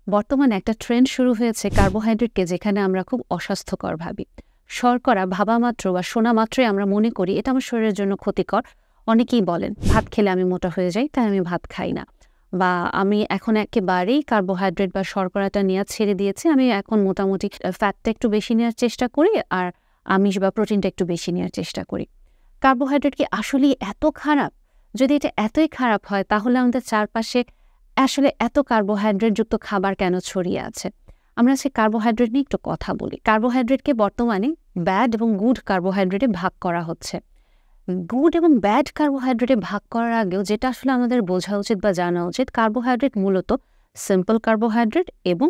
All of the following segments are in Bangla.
বর্তমানে একটা ট্রেন্ড শুরু হয়েছে কার্বোহাইড্রেটকে যেখানে আমরা খুব অস্বাস্থ্যকর ভাবি। শর্করা ভাবা মাত্র বা শোনা মাত্রই আমরা মনে করি এটা আমার শরীরের জন্য ক্ষতিকর। অনেকেই বলেন ভাত খেলে আমি মোটা হয়ে যাই, তাই আমি ভাত খাই না, বা আমি এখন একেবারেই কার্বোহাইড্রেট বা শর্করাটা নেওয়া ছেড়ে দিয়েছি, আমি এখন মোটামুটি ফ্যাটটা একটু বেশি নেওয়ার চেষ্টা করি আর আমিষ বা প্রোটিনটা একটু বেশি নেওয়ার চেষ্টা করি। কার্বোহাইড্রেট কি আসলেই এত খারাপ? যদি এটা এতই খারাপ হয় তাহলে আমাদের চারপাশে আসলে এত কার্বোহাইড্রেটযুক্ত খাবার কেন ছড়িয়ে আছে? আমরা আজকে কার্বোহাইড্রেট নিয়ে একটু কথা বলি। কার্বোহাইড্রেটকে বর্তমানে ব্যাড এবং গুড কার্বোহাইড্রেটে ভাগ করা হচ্ছে। গুড এবং ব্যাড কার্বোহাইড্রেটে ভাগ করার আগেও যেটা আসলে আমাদের বোঝা উচিত বা জানা উচিত, কার্বোহাইড্রেট মূলত সিম্পল কার্বোহাইড্রেট এবং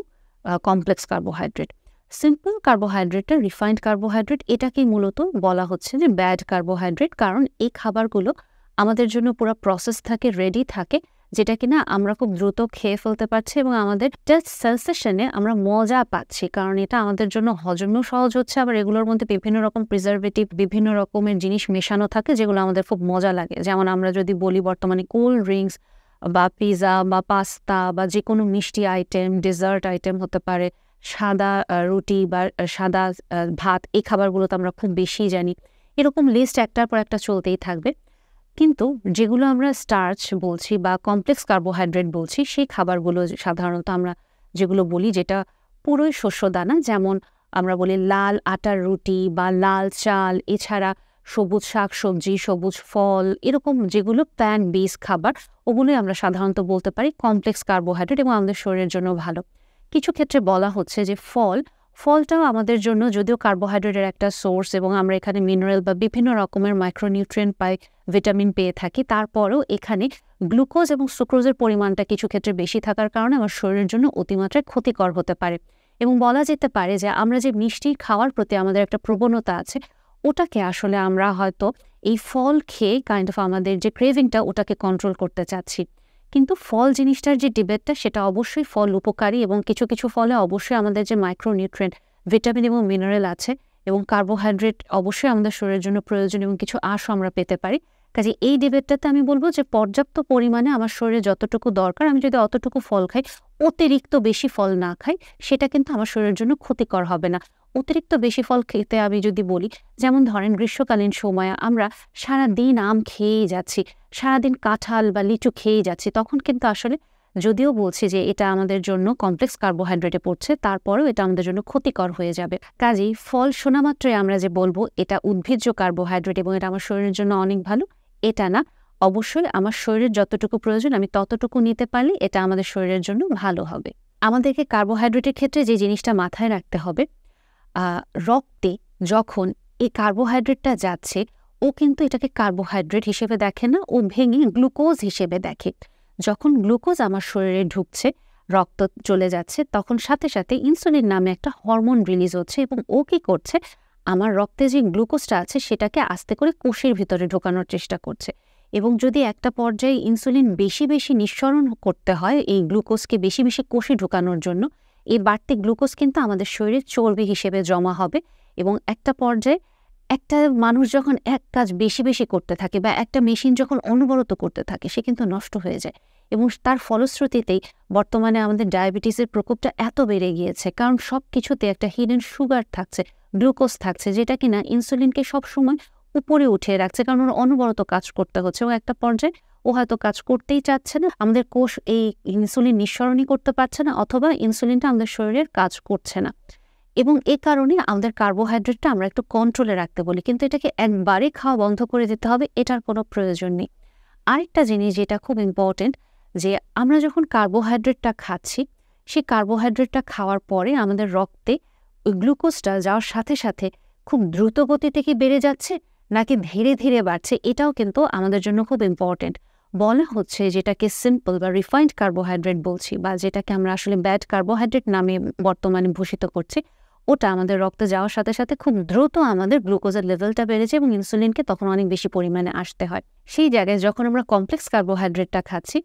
কমপ্লেক্স কার্বোহাইড্রেট। সিম্পল কার্বোহাইড্রেটটা রিফাইন্ড কার্বোহাইড্রেট, এটাকেই মূলত বলা হচ্ছে যে ব্যাড কার্বোহাইড্রেট, কারণ এই খাবারগুলো আমাদের জন্য পুরো প্রসেস থাকে, রেডি থাকে, যেটা কিনা আমরা খুব দ্রুত খেয়ে ফেলতে পারছি এবং আমাদের টেস্ট সেন্সেশনে আমরা মজা পাচ্ছি, কারণ এটা আমাদের জন্য হজমেও সহজ হচ্ছে। আবার এগুলোর মধ্যে বিভিন্ন রকম প্রিজারভেটিভ, বিভিন্ন রকমের জিনিস মেশানো থাকে যেগুলো আমাদের খুব মজা লাগে। যেমন আমরা যদি বলি বর্তমানে কোল্ড ড্রিঙ্কস বা পিৎজা বা পাস্তা বা যে কোনো মিষ্টি আইটেম, ডেজার্ট আইটেম হতে পারে, সাদা রুটি বা সাদা ভাত, এই খাবারগুলো তো আমরা খুব বেশি জানি। এরকম লিস্ট একটার পর একটা চলতেই থাকবে। কিন্তু যেগুলো আমরা স্টার্চ বলছি বা কমপ্লেক্স কার্বোহাইড্রেট বলছি, সেই খাবারগুলো সাধারণত আমরা যেগুলো বলি যেটা পুরোই শস্যদানা, যেমন আমরা বলি লাল আটার রুটি বা লাল চাল, এছাড়া সবুজ শাক সবজি, সবুজ ফল, এরকম যেগুলো প্ল্যান্ট বেস খাবার, ওগুলোই আমরা সাধারণত বলতে পারি কমপ্লেক্স কার্বোহাইড্রেট এবং আমাদের শরীরের জন্য ভালো। কিছু ক্ষেত্রে বলা হচ্ছে যে ফলটাও আমাদের জন্য, যদিও কার্বোহাইড্রেটের একটা সোর্স এবং আমরা এখানে মিনারেল বা বিভিন্ন রকমের মাইক্রোনিউট্রিয়েন্ট পাই, ভিটামিন পেয়ে থাকি, তারপরেও এখানে গ্লুকোজ এবং সুক্রোজের পরিমাণটা কিছু ক্ষেত্রে বেশি থাকার কারণে আমার শরীরের জন্য অতিমাত্রায় ক্ষতিকর হতে পারে। এবং বলা যেতে পারে যে আমরা যে মিষ্টি খাওয়ার প্রতি আমাদের একটা প্রবণতা আছে, ওটাকে আসলে আমরা হয়তো এই ফল খেয়ে কাইন্ড অফ আমাদের যে ক্রেভিংটা, ওটাকে কন্ট্রোল করতে চাচ্ছি। কিন্তু ফল জিনিসটার যে ডিবেটটা, সেটা অবশ্যই ফল উপকারী এবং কিছু কিছু ফলে অবশ্যই আমাদের যে মাইক্রোনিউট্রিয়েন্ট, ভিটামিন এবং মিনারেল আছে এবং কার্বোহাইড্রেট অবশ্যই আমাদের শরীরের জন্য প্রয়োজন এবং কিছু আঁশও আমরা পেতে পারি। কাজে এই ডিবেটটাতে আমি বলবো যে পর্যাপ্ত পরিমাণে আমার শরীরে যতটুকু দরকার, আমি যদি অতটুকু ফল খাই, অতিরিক্ত বেশি ফল না খাই, সেটা কিন্তু আমার শরীরের জন্য ক্ষতিকর হবে না। অতিরিক্ত বেশি ফল খেতে আমি যদি বলি, যেমন ধরেন গ্রীষ্মকালীন সময়ে আমরা সারাদিন আম খেয়েই যাচ্ছি, সারাদিন কাঁঠাল বা লিচু খেয়েই যাচ্ছি, তখন কিন্তু আসলে যদিও বলছি যে এটা আমাদের জন্য কমপ্লেক্স কার্বোহাইড্রেটে পড়ছে, তারপরেও এটা আমাদের জন্য ক্ষতিকর হয়ে যাবে। কাজেই ফল শোনা মাত্রই আমরা যে বলবো এটা উদ্ভিজ্জ কার্বোহাইড্রেট এবং এটা আমার শরীরের জন্য অনেক ভালো, এটা না। অবশ্যই আমার শরীরের যতটুকু প্রয়োজন আমি ততটুকু নিতে পারলে এটা আমাদের শরীরের জন্য ভালো হবে। আমাদেরকে কার্বোহাইড্রেটের ক্ষেত্রে যে জিনিসটা মাথায় রাখতে হবে, রক্তে যখন এই কার্বোহাইড্রেটটা যাচ্ছে, ও কিন্তু এটাকে কার্বোহাইড্রেট হিসেবে দেখে না, ও ভেঙে গ্লুকোজ হিসেবে দেখে। যখন গ্লুকোজ আমার শরীরে ঢুকছে, রক্ত চলে যাচ্ছে, তখন সাথে সাথে ইনসুলিন নামে একটা হরমোন রিলিজ হচ্ছে এবং ও কী করছে, আমার রক্তে যে গ্লুকোজটা আছে সেটাকে আস্তে করে কোষের ভিতরে ঢোকানোর চেষ্টা করছে। এবং যদি একটা পর্যায়ে ইনসুলিন বেশি বেশি নিঃসরণ করতে হয় এই গ্লুকোজকে বেশি বেশি কোষে ঢোকানোর জন্য, এই বাড়তি গ্লুকোজ কিন্তু আমাদের শরীরে চর্বি হিসেবে জমা হবে এবং একটা পর্যায়ে একটা মানুষ যখন এক কাজ বেশি বেশি করতে থাকে বা একটা মেশিন যখন অনবরত করতে থাকে, সে কিন্তু নষ্ট হয়ে যায়। এবং তার ফলশ্রুতিতেই বর্তমানে আমাদের ডায়াবেটিসের প্রকোপটা এত বেড়ে গিয়েছে, কারণ সব কিছুতে একটা হিডেন সুগার থাকছে, গ্লুকোজ থাকছে, যেটা কিনা ইনসুলিনকে সবসময় উপরে উঠিয়ে রাখছে, কারণ ওর অনবরত কাজ করতে হচ্ছে। ও একটা পর্যায়ে ও হয়তো কাজ করতেই চাচ্ছে না, আমাদের কোষ এই ইনসুলিন নিঃসরণই করতে পারছে না, অথবা ইনসুলিনটা আমাদের শরীরের কাজ করছে না। এবং এ কারণে আমাদের কার্বোহাইড্রেটটা আমরা একটু কন্ট্রোলে রাখতে বলি, কিন্তু এটাকে একবারে খাওয়া বন্ধ করে দিতে হবে, এটার কোনো প্রয়োজন নেই। আরেকটা জিনিস যেটা খুব ইম্পর্টেন্ট, যে আমরা যখন কার্বোহাইড্রেটটা খাচ্ছি, সেই কার্বোহাইড্রেটটা খাওয়ার পরে আমাদের রক্তে ওই গ্লুকোজটা যাওয়ার সাথে সাথে খুব দ্রুত গতিতে কি বেড়ে যাচ্ছে নাকি ধীরে ধীরে বাড়ছে, এটাও কিন্তু আমাদের জন্য খুব ইম্পর্টেন্ট। বলা হচ্ছে যেটাকে সিম্পল বা রিফাইন্ড কার্বোহাইড্রেট বলছি, বা যেটাকে আমরা আসলে ব্যাড কার্বোহাইড্রেট নামে বর্তমানে ভূষিত করছি, ওটা আমাদের রক্তে যাওয়ার সাথে সাথে খুব দ্রুত আমাদের গ্লুকোজের লেভেলটা বেড়েছে এবং ইনসুলিনকে তখন অনেক বেশি পরিমাণে আসতে হয়। সেই জায়গায় যখন আমরা কমপ্লেক্স কার্বোহাইড্রেটটা খাচ্ছি,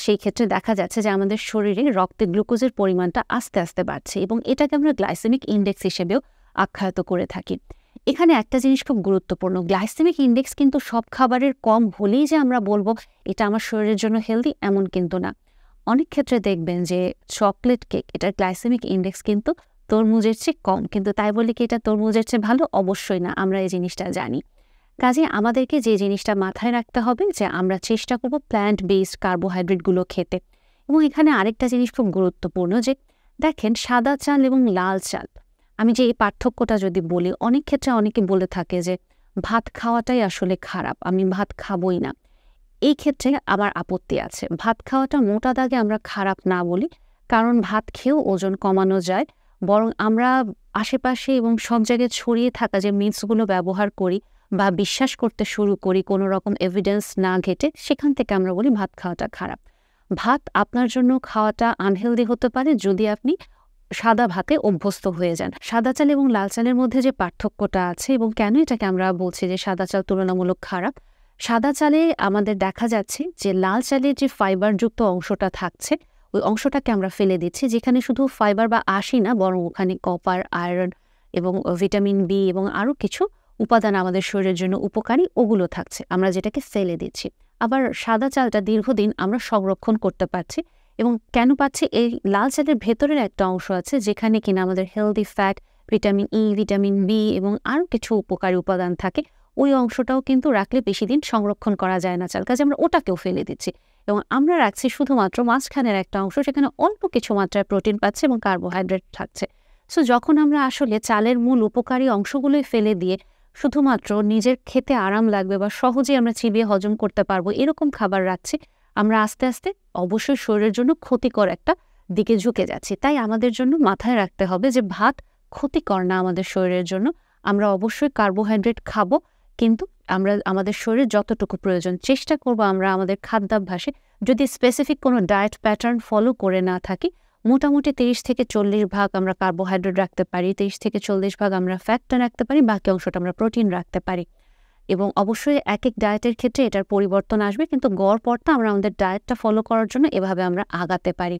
সেই ক্ষেত্রে দেখা যাচ্ছে যে আমাদের শরীরে রক্তে গ্লুকোজের পরিমাণটা আস্তে আস্তে বাড়ছে এবং এটাকে আমরা গ্লাইসেমিক ইন্ডেক্স হিসেবেও আখ্যায়িত করে থাকি। এখানে একটা জিনিস খুব গুরুত্বপূর্ণ, গ্লাইসেমিক ইন্ডেক্স কিন্তু সব খাবারের কম হলেই যে আমরা বলবো এটা আমার শরীরের জন্য হেলদি, এমন কিন্তু না। অনেক ক্ষেত্রে দেখবেন যে চকলেট কেক এটার গ্লাইসেমিক ইন্ডেক্স কিন্তু তরমুজের চেয়ে কম, কিন্তু তাই বলে কি এটা তরমুজের চেয়ে ভালো? অবশ্যই না, আমরা এই জিনিসটা জানি। কাজে আমাদেরকে যে জিনিসটা মাথায় রাখতে হবে যে আমরা চেষ্টা করব প্ল্যান্ট বেসড কার্বোহাইড্রেটগুলো খেতে। এবং এখানে আরেকটা জিনিস খুব গুরুত্বপূর্ণ যে দেখেন সাদা চাল এবং লাল চাল, আমি যে এই পার্থক্যটা যদি বলি, অনেক ক্ষেত্রে অনেকে বলে থাকে যে ভাত খাওয়াটাই আসলে খারাপ, আমি ভাত খাবই না। এই ক্ষেত্রে আমার আপত্তি আছে। ভাত খাওয়াটা মোটা দাগে আমরা খারাপ না বলি, কারণ ভাত খেয়েও ওজন কমানো যায়। বরং আমরা আশেপাশে এবং সব জায়গায় ছড়িয়ে থাকা যে মিথসগুলো ব্যবহার করি বা বিশ্বাস করতে শুরু করি কোনো রকম এভিডেন্স না ঘেটে, সেখান থেকে আমরা বলি ভাত খাওয়াটা খারাপ। ভাত আপনার জন্য খাওয়াটা আনহেলদি হতে পারে যদি আপনি সাদা ভাতে অভ্যস্ত হয়ে যান। সাদা চাল এবং লাল চালের মধ্যে যে পার্থক্যটা আছে এবং কেন এটাকে আমরা বলছি যে সাদা চাল তুলনামূলক খারাপ, সাদা চালে আমাদের দেখা যাচ্ছে যে লাল চালের যে ফাইবারযুক্ত অংশটা থাকছে ওই অংশটাকে আমরা ফেলে দিচ্ছি, যেখানে শুধু ফাইবার বা আঁশই না, বরং ওখানে কপার, আয়রন এবং ভিটামিন বি এবং আরও কিছু উপাদান আমাদের শরীরের জন্য উপকারী ওগুলো থাকছে, আমরা যেটাকে ফেলে দিচ্ছি। আবার সাদা চালটা দীর্ঘদিন আমরা সংরক্ষণ করতে পারছি। এবং কেন পাচ্ছি? এই লাল চালের ভেতরের একটা অংশ আছে যেখানে কিনা আমাদের healthy fat, vitamin E, vitamin B এবং আরও কিছু উপকারী উপাদান থাকে। ওই অংশটাও কিন্তু রাখলে বেশি দিন সংরক্ষণ করা যায় না চাল, কাজে আমরা ওটাকেও ফেলে দিচ্ছি এবং আমরা রাখছি শুধুমাত্র মাঝখানের একটা অংশ, সেখানে অল্প কিছু মাত্রায় প্রোটিন পাচ্ছে এবং কার্বোহাইড্রেট থাকছে। সো যখন আমরা আসলে চালের মূল উপকারী অংশগুলোই ফেলে দিয়ে শুধুমাত্র নিজের খেতে আরাম লাগবে বা সহজেই আমরা চিবিয়ে হজম করতে পারবো এরকম খাবার রাখছি, আমরা আস্তে আস্তে অবশ্যই শরীরের জন্য ক্ষতিকর একটা দিকে ঝুঁকে যাচ্ছি। তাই আমাদের জন্য মাথায় রাখতে হবে যে ভাত ক্ষতিকর না আমাদের শরীরের জন্য। আমরা অবশ্যই কার্বোহাইড্রেট খাবো, কিন্তু আমরা আমাদের শরীরে যতটুকু প্রয়োজন চেষ্টা করব আমরা আমাদের খাদ্যাভ্যাসে, যদি স্পেসিফিক কোনো ডায়েট প্যাটার্ন ফলো করে না থাকি, মোটামুটি 30 থেকে 40 ভাগ আমরা কার্বোহাইড্রেট রাখতে পারি, 30 থেকে 40 ভাগ আমরা ফ্যাটটা রাখতে পারি, বাকি অংশটা আমরা প্রোটিন রাখতে পারি। এবং অবশ্যই এক এক ডায়েটের ক্ষেত্রে এটার পরিবর্তন আসবে, কিন্তু গড় পড়তা আমরা আমাদের ডায়েটটা ফলো করার জন্য এভাবে আমরা আগাতে পারি।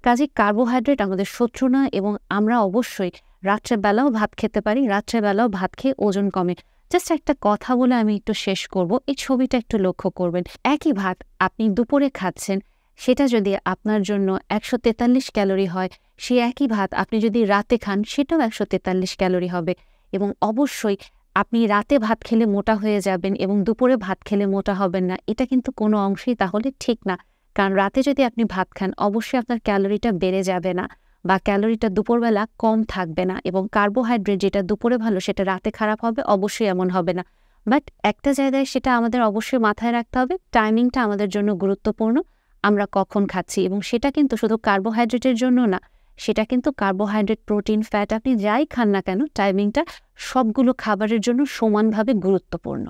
কাজে কার্বোহাইড্রেট আমাদের শত্রু না, এবং আমরা অবশ্যই রাত্রেবেলাও ভাত খেতে পারি, রাত্রেবেলাও ভাত খেয়ে ওজন কমে। জাস্ট একটা কথা বলে আমি একটু শেষ করব, এই ছবিটা একটু লক্ষ্য করবেন। একই ভাত আপনি দুপুরে খাচ্ছেন, সেটা যদি আপনার জন্য 143 ক্যালোরি হয়, সেই একই ভাত আপনি যদি রাতে খান সেটাও 143 ক্যালোরি হবে। এবং অবশ্যই আপনি রাতে ভাত খেলে মোটা হয়ে যাবেন এবং দুপুরে ভাত খেলে মোটা হবেন না, এটা কিন্তু কোনো অংশেই তাহলে ঠিক না। কারণ রাতে যদি আপনি ভাত খান অবশ্যই আপনার ক্যালোরিটা বেড়ে যাবে না বা ক্যালোরিটা দুপুরবেলা কম থাকবে না, এবং কার্বোহাইড্রেট যেটা দুপুরে ভালো সেটা রাতে খারাপ হবে, অবশ্যই এমন হবে না। বাট একটা জায়গায় সেটা আমাদের অবশ্যই মাথায় রাখতে হবে, টাইমিংটা আমাদের জন্য গুরুত্বপূর্ণ, আমরা কখন খাচ্ছি। এবং সেটা কিন্তু শুধু কার্বোহাইড্রেটের জন্য না, সেটা কিন্তু কার্বোহাইড্রেট, প্রোটিন, ফ্যাট আপনি যাই খান না কেন, টাইমিংটা সবগুলো খাবারের জন্য সমানভাবে গুরুত্বপূর্ণ।